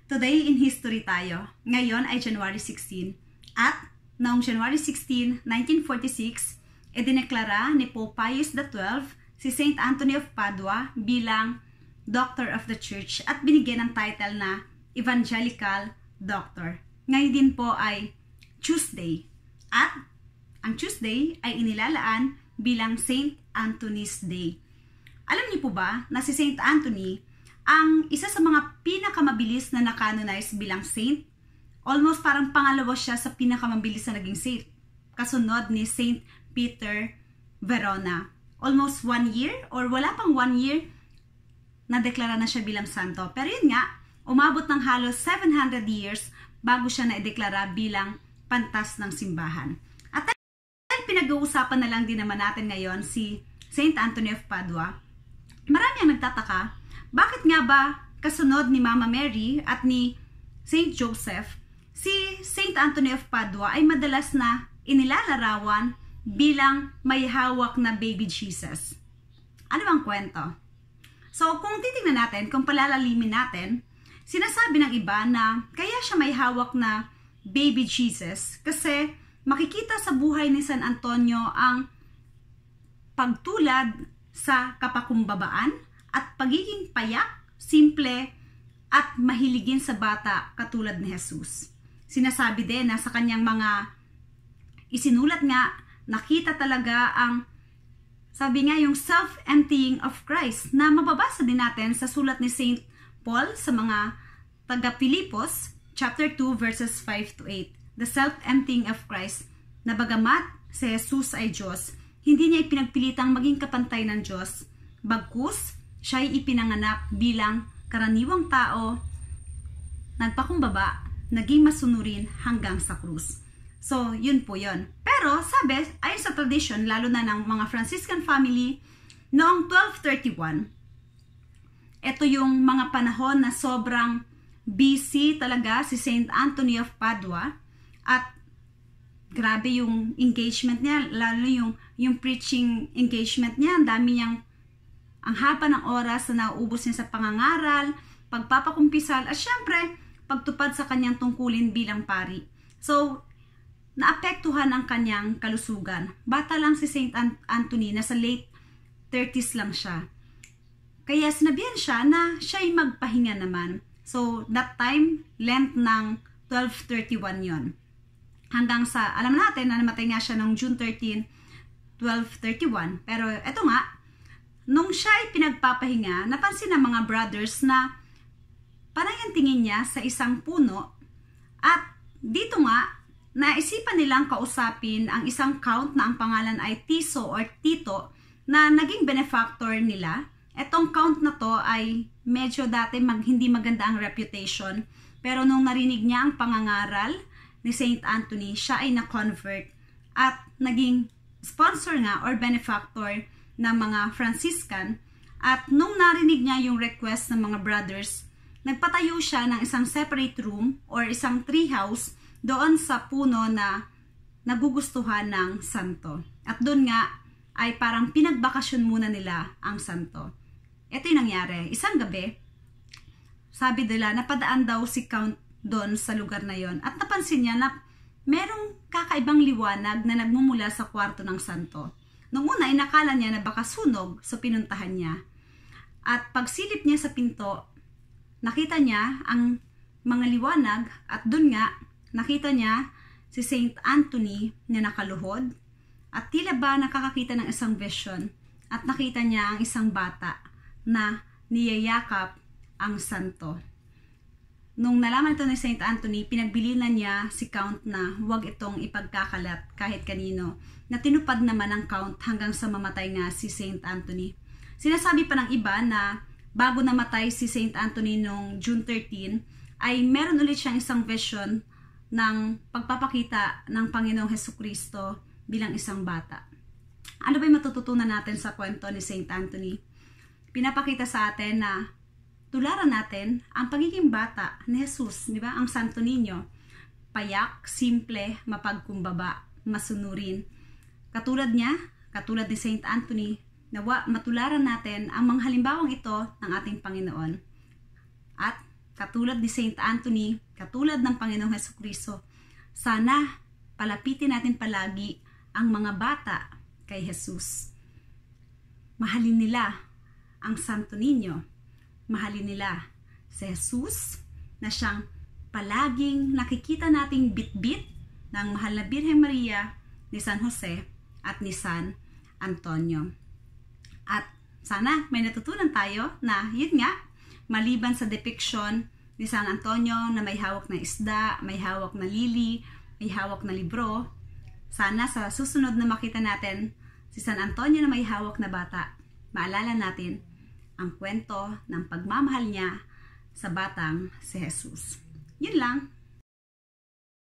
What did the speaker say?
Today in history tayo. Ngayon ay January 16. At noong January 16, 1946, idineklara ni Pope Pius XII si Saint Anthony of Padua bilang Doctor of the Church at binigyan ng title na Evangelical Doctor. Ngayon din po ay Tuesday. At ang Tuesday ay inilalaan bilang Saint Anthony's Day. Alam niyo po ba na si Saint Anthony ang isa sa mga pinakamabilis na na-canonize bilang saint? Almost parang pangalawa siya sa pinakamabilis na naging saint. Kasunod ni Saint Peter Verona. Almost 1 year or wala pang 1 year na deklara na siya bilang santo. Pero yun nga, umabot ng halos 700 years bago siya na-deklara bilang pantas ng simbahan. At dahil pinag-uusapan na lang din naman natin ngayon si Saint Anthony of Padua, marami ang nagtataka, bakit nga ba kasunod ni Mama Mary at ni Saint Joseph, si Saint Anthony of Padua ay madalas na inilalarawan bilang may hawak na baby Jesus? Ano bang kwento? So kung titingnan natin, kung palalalimin natin, sinasabi ng iba na kaya siya may hawak na baby Jesus kasi makikita sa buhay ni San Antonio ang pagtulad sa kapakumbabaan at pagiging payak, simple, at mahiligin sa bata katulad ni Jesus. Sinasabi din na sa kanyang mga isinulat nga, nakita talaga ang, sabi nga, yung self-emptying of Christ na mababasa din natin sa sulat ni Saint Paul sa mga taga-Pilipos, chapter 2, verses 5 to 8. The self-emptying of Christ, na bagamat si Jesus ay Diyos, hindi niya ipinagpilitang maging kapantay ng Diyos, bagkus siya ay ipinanganak bilang karaniwang tao, nagpakumbaba, naging masunurin hanggang sa krus. So, yun po yun. Pero, sabi, ayon sa tradition, lalo na ng mga Franciscan family, noong 1231, ito yung mga panahon na sobrang busy talaga si Saint Anthony of Padua at grabe yung engagement niya, lalo yung preaching engagement niya, ang dami niyang ang haba ng oras na nauubos niya sa pangangaral, pagpapakumpisal, at syempre, pagtupad sa kanyang tungkulin bilang pari. So, naapektuhan ang kanyang kalusugan. Bata lang si Saint Anthony, nasa late 30s lang siya. Kaya sinabihan siya na siya ay magpahinga naman. So, that time, length ng 1231 yon. Hanggang sa, alam natin na namatay nga siya noong June 13, 1231. Pero eto nga, nung siya ay pinagpapahinga, napansin ng mga brothers na parang yung tingin niya sa isang puno at dito nga, naisipan nilang kausapin ang isang count na ang pangalan ay Tiso or Tito na naging benefactor nila. Etong count na to ay medyo dati hindi maganda ang reputation, pero nung narinig niya ang pangangaral ni Saint Anthony, siya ay na-convert at naging sponsor nga or benefactor ng mga Franciscan. At nung narinig niya yung request ng mga brothers, nagpatayo siya ng isang separate room or isang tree house doon sa puno na nagugustuhan ng santo. At doon nga ay parang pinagbakasyon muna nila ang santo. Ito yung nangyari. Isang gabi, sabi nila, napadaan daw si Count doon sa lugar na yon at napansin niya na merong kakaibang liwanag na nagmumula sa kwarto ng santo. Nung una, inakala niya na baka sunog, so pinuntahan niya. At pagsilip niya sa pinto, nakita niya ang mga liwanag at dun nga, nakita niya si Saint Anthony na nakaluhod at tila ba nakakakita ng isang vision at nakita niya ang isang bata na niyayakap ang santo. Nung nalaman ito ni Saint Anthony, pinagbilinan niya si Count na huwag itong ipagkakalat kahit kanino, na tinupad naman ang Count hanggang sa mamatay nga si Saint Anthony. Sinasabi pa ng iba na bago namatay si Saint Anthony noong June 13, ay meron ulit siyang isang vision ng pagpapakita ng Panginoong Hesukristo bilang isang bata. Ano ba yung matututunan natin sa kwento ni Saint Anthony? Pinapakita sa atin na tularan natin ang pagiging bata ni Jesus, di ba? Ang Santo Niño, payak, simple, mapagkumbaba, masunurin. Katulad niya, katulad ni Saint Anthony, nawa matularan natin ang mga halimbawang ito ng ating Panginoon. At katulad ni Saint Anthony, katulad ng Panginoong Hesukristo, sana palapitin natin palagi ang mga bata kay Jesus. Mahalin nila ang Santo Niño. Mahalin nila si Jesus na siyang palaging nakikita nating bitbit ng mahal na Birhen Maria, ni San Jose at ni San Antonio. At sana may natutunan tayo na yun nga, maliban sa depiction ni San Antonio na may hawak na isda, may hawak na lili, may hawak na libro, sana sa susunod na makita natin si San Antonio na may hawak na bata, maalala natin ang kwento ng pagmamahal niya sa batang si Jesus. Yun lang.